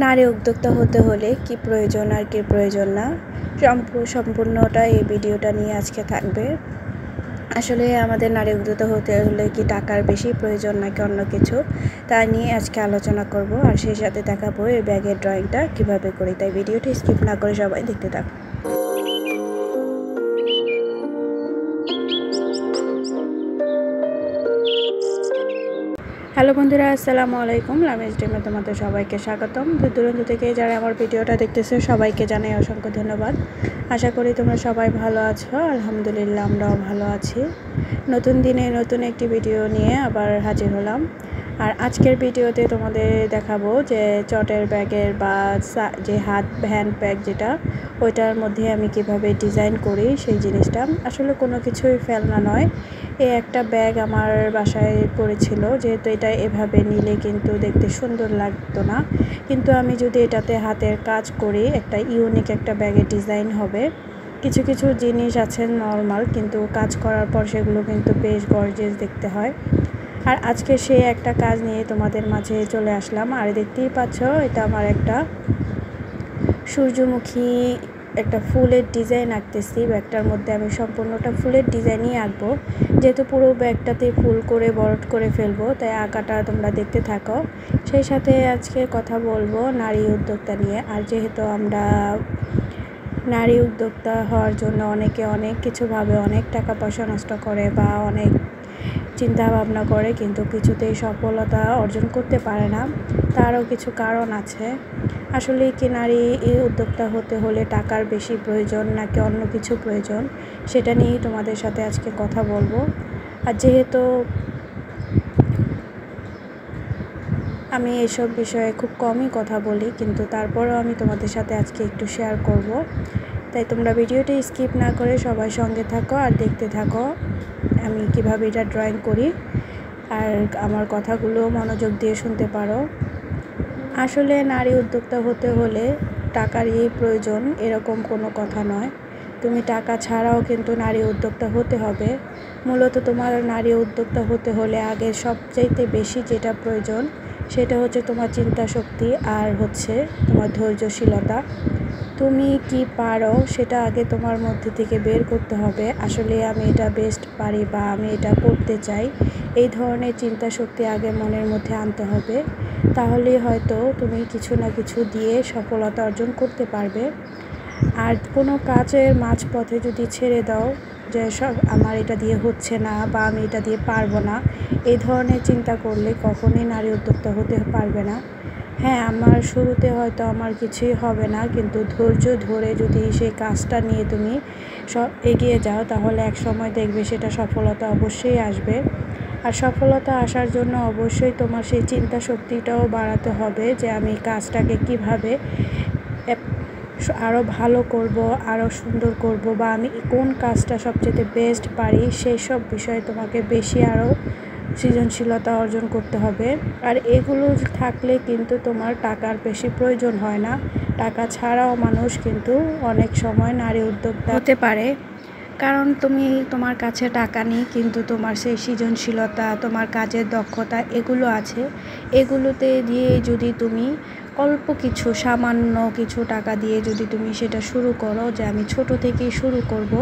নারী উদ্যোক্তা হতে হলে কি প্রয়োজন আর কি প্রয়োজন না সম্পূর্ণটা এই ভিডিওটা নিয়ে আজকে থাকবে। আসলে আমাদের নারী উদ্যোক্তা হতে হলে কি টাকার বেশি প্রয়োজন নাকি অন্য কিছু, তা নিয়ে আজকে আলোচনা করব। আর সেই সাথে দেখাবো এই ব্যাগের ড্রয়িংটা কিভাবে করি, তাই ভিডিওটি স্কিপ না করে সবাই দেখতে থাকুন। হ্যালো বন্ধুরা, আসসালামু আলাইকুম। লামিজ ডেমে তোমাদের সবাইকে স্বাগতম। দূর দূরান্ত থেকে যারা আমার ভিডিওটা দেখতেছে সবাইকে জানাই অসংখ্য ধন্যবাদ। আশা করি তোমরা সবাই ভালো আছো। আলহামদুলিল্লাহ, আমরাও ভালো আছি। নতুন দিনে নতুন একটি ভিডিও নিয়ে আবার হাজির হলাম। আর আজকের ভিডিওতে তোমাদের দেখাবো যে চটের ব্যাগের বা যে হ্যান্ড ব্যাগ যেটা, ওইটার মধ্যে আমি কিভাবে ডিজাইন করি সেই জিনিসটা। আসলে কোনো কিছুই ফেলনা নয়। এই একটা ব্যাগ আমার বাসায় পড়েছিল, যেহেতু এটা এভাবে নিলে কিন্তু দেখতে সুন্দর লাগতো না, কিন্তু আমি যদি এটাতে হাতের কাজ করি একটা ইউনিক একটা ব্যাগের ডিজাইন হবে। কিছু কিছু জিনিস আছে নর্মাল, কিন্তু কাজ করার পর সেগুলো কিন্তু বেশ গর্জিয়াস দেখতে হয়। আর আজকে সেই একটা কাজ নিয়ে তোমাদের মাঝে চলে আসলাম। আর দেখতেই পাচ্ছ, এটা আমার একটা সূর্যমুখী একটা ফুলের ডিজাইন আঁকতেছি। ব্যাগটার মধ্যে আমি সম্পূর্ণটা ফুলের ডিজাইনই আঁকবো, যেহেতু পুরো ব্যাগটাতে ফুল করে বরট করে ফেলবো, তাই আঁকাটা তোমরা দেখতে থাকো। সেই সাথে আজকে কথা বলবো নারী উদ্যোক্তা নিয়ে। আর যেহেতু আমরা নারী উদ্যোক্তা হওয়ার জন্য অনেকে অনেক কিছু ভাবে, অনেক টাকা পয়সা নষ্ট করে বা অনেক চিন্তা ভাবনা করে, কিন্তু কিছুতেই সফলতা অর্জন করতে পারে না। তারও কিছু কারণ আছে। আসলে কি নারী উদ্যোক্তা হতে হলে টাকার বেশি প্রয়োজন নাকি অন্য কিছু প্রয়োজন, সেটা নিয়েই তোমাদের সাথে আজকে কথা বলবো। আর যেহেতু আমি এসব বিষয়ে খুব কমই কথা বলি, কিন্তু তারপরেও আমি তোমাদের সাথে আজকে একটু শেয়ার করব। তাই তোমরা ভিডিওটি স্কিপ না করে সবাই সঙ্গে থাকো আর দেখতে থাকো আমি কিভাবে এটা ড্রয়িং করি, আর আমার কথাগুলো মনোযোগ দিয়ে শুনতে পারো। আসলে নারী উদ্যোক্তা হতে হলে টাকারই প্রয়োজন এরকম কোনো কথা নয়। তুমি টাকা ছাড়াও কিন্তু নারী উদ্যোক্তা হতে হবে। মূলত তোমার নারী উদ্যোক্তা হতে হলে আগে সবচাইতে বেশি যেটা প্রয়োজন সেটা হচ্ছে তোমার চিন্তা শক্তি, আর হচ্ছে তোমার ধৈর্যশীলতা। তুমি কি পারো সেটা আগে তোমার মধ্যে থেকে বের করতে হবে। আসলে আমি এটা বেস্ট পারি বা আমি এটা করতে চাই, এই ধরনের চিন্তা শক্তি আগে মনের মধ্যে আনতে হবে। তাহলেই হয়তো তুমি কিছু না কিছু দিয়ে সফলতা অর্জন করতে পারবে। আর কোনো কাজের মাঝপথে যদি ছেড়ে দাও যে সব আমার এটা দিয়ে হচ্ছে না বা আমি এটা দিয়ে পারবো না, এই ধরনের চিন্তা করলে কখনোই নারী উদ্যোক্তা হতে পারবে না। হ্যাঁ, আমার শুরুতে হয়তো আমার কিছুই হবে না, কিন্তু ধৈর্য ধরে যদি সেই কাজটা নিয়ে তুমি এগিয়ে যাও, তাহলে এক সময় দেখবে সেটা সফলতা অবশ্যই আসবে। আর সফলতা আসার জন্য অবশ্যই তোমার সেই চিন্তা শক্তিটাও বাড়াতে হবে, যে আমি কাজটাকে কিভাবে আরও ভালো করব, আরও সুন্দর করব, বা আমি কোন কাজটা সবচেয়ে বেস্ট পারি, সেই সব বিষয়ে তোমাকে বেশি আরও সৃজনশীলতা অর্জন করতে হবে। আর এগুলো থাকলে কিন্তু তোমার টাকার বেশি প্রয়োজন হয় না। টাকা ছাড়াও মানুষ কিন্তু অনেক সময় নারী উদ্যোক্তা হতে পারে, কারণ তুমি তোমার কাছে টাকা নেই, কিন্তু তোমার সেই সৃজনশীলতা, তোমার কাজের দক্ষতা এগুলো আছে। এগুলোতে দিয়ে যদি তুমি অল্প কিছু সামান্য কিছু টাকা দিয়ে যদি তুমি সেটা শুরু করো, যে আমি ছোট থেকেই শুরু করব,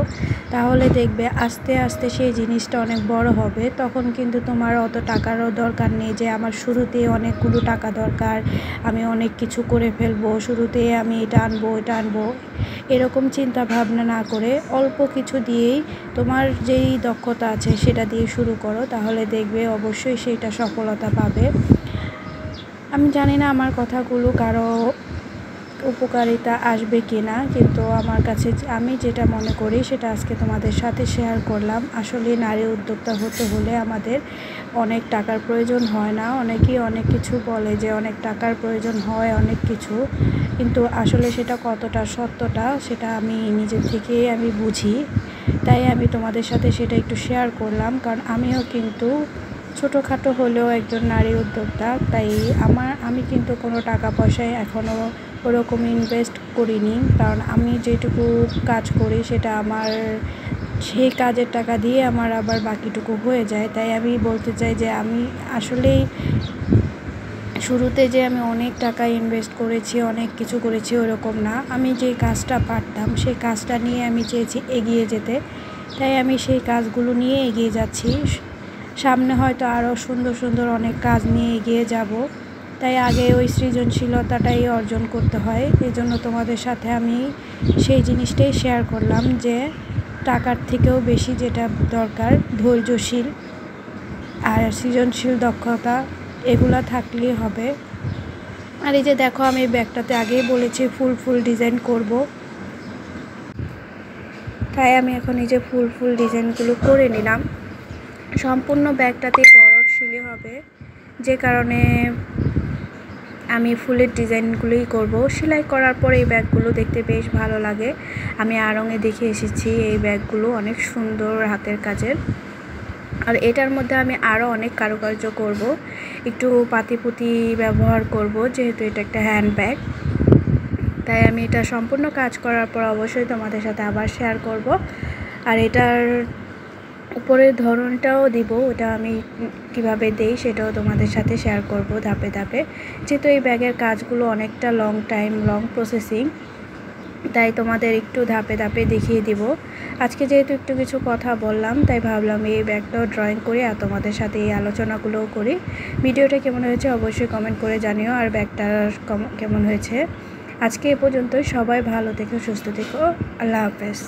তাহলে দেখবে আস্তে আস্তে সেই জিনিসটা অনেক বড় হবে। তখন কিন্তু তোমার অত টাকারও দরকার নেই যে আমার শুরুতেই অনেকগুলো টাকা দরকার, আমি অনেক কিছু করে ফেলবো, শুরুতেই আমি এটা আনবো এটা আনবো। এরকম চিন্তা ভাবনা না করে অল্প কিছু দিয়েই তোমার যেই দক্ষতা আছে সেটা দিয়ে শুরু করো, তাহলে দেখবে অবশ্যই সেটা সফলতা পাবে। আমি জানি না আমার কথাগুলো কারো উপকারিতা আসবে কি না, কিন্তু আমার কাছে আমি যেটা মনে করি সেটা আজকে তোমাদের সাথে শেয়ার করলাম। আসলে নারী উদ্যোক্তা হতে হলে আমাদের অনেক টাকার প্রয়োজন হয় না। অনেকেই অনেক কিছু বলে যে অনেক টাকার প্রয়োজন হয় অনেক কিছু, কিন্তু আসলে সেটা কতটা সত্যটা সেটা আমি নিজের থেকেই আমি বুঝি। তাই আমি তোমাদের সাথে সেটা একটু শেয়ার করলাম, কারণ আমিও কিন্তু ছোটোখাটো হলেও একজন নারী উদ্যোক্তা। তাই আমি কিন্তু কোনো টাকা পয়সায় এখনও ওরকম ইনভেস্ট করিনি, কারণ আমি যেটুকু কাজ করি সেটা আমার সেই কাজের টাকা দিয়ে আমার আবার বাকিটুকু হয়ে যায়। তাই আমি বলতে চাই যে আমি আসলেই শুরুতে যে আমি অনেক টাকা ইনভেস্ট করেছি, অনেক কিছু করেছি ওরকম না। আমি যে কাজটা পারতাম সেই কাজটা নিয়ে আমি চেয়েছি এগিয়ে যেতে, তাই আমি সেই কাজগুলো নিয়ে এগিয়ে যাচ্ছি। সামনে হয়তো আরও সুন্দর সুন্দর অনেক কাজ নিয়ে এগিয়ে যাব, তাই আগে ওই সৃজনশীলতাটাই অর্জন করতে হয়। এজন্য তোমাদের সাথে আমি সেই জিনিসটাই শেয়ার করলাম যে টাকার থেকেও বেশি যেটা দরকার ধৈর্যশীল আর সৃজনশীল দক্ষতা, এগুলো থাকলেই হবে। আর এই যে দেখো আমি ব্যাগটাতে আগেই বলেছি ফুল ডিজাইন করব, তাই আমি এখন এই যে ফুল ডিজাইনগুলো করে নিলাম। সম্পূর্ণ ব্যাগটাতে বড় শিলি হবে, যে কারণে আমি ফুলের ডিজাইনগুলোই করব। সেলাই করার পর এই ব্যাগগুলো দেখতে বেশ ভালো লাগে। আমি আড়ংয়ে দেখে এসেছি এই ব্যাগগুলো অনেক সুন্দর হাতের কাজের। আর এটার মধ্যে আমি আরও অনেক কারুকার্য করব, একটু পাতিপুতি ব্যবহার করব, যেহেতু এটা একটা হ্যান্ডব্যাগ। তাই আমি এটা সম্পূর্ণ কাজ করার পর অবশ্যই তোমাদের সাথে আবার শেয়ার করব। আর এটার উপরের ধরনটাও দিব, ওটা আমি কিভাবে দেই সেটাও তোমাদের সাথে শেয়ার করব ধাপে ধাপে। যেহেতু এই ব্যাগের কাজগুলো অনেকটা লং প্রসেসিং, তাই তোমাদের একটু ধাপে ধাপে দেখিয়ে দিব। আজকে যেহেতু একটু কিছু কথা বললাম, তাই ভাবলাম এই ব্যাগটাও ড্রয়িং করি আর তোমাদের সাথে এই আলোচনাগুলোও করি। ভিডিওটা কেমন হয়েছে অবশ্যই কমেন্ট করে জানিও, আর ব্যাগটা কেমন হয়েছে। আজকে এ পর্যন্তই। সবাই ভালো থেকো, সুস্থ থেকো। আল্লাহ হাফেজ।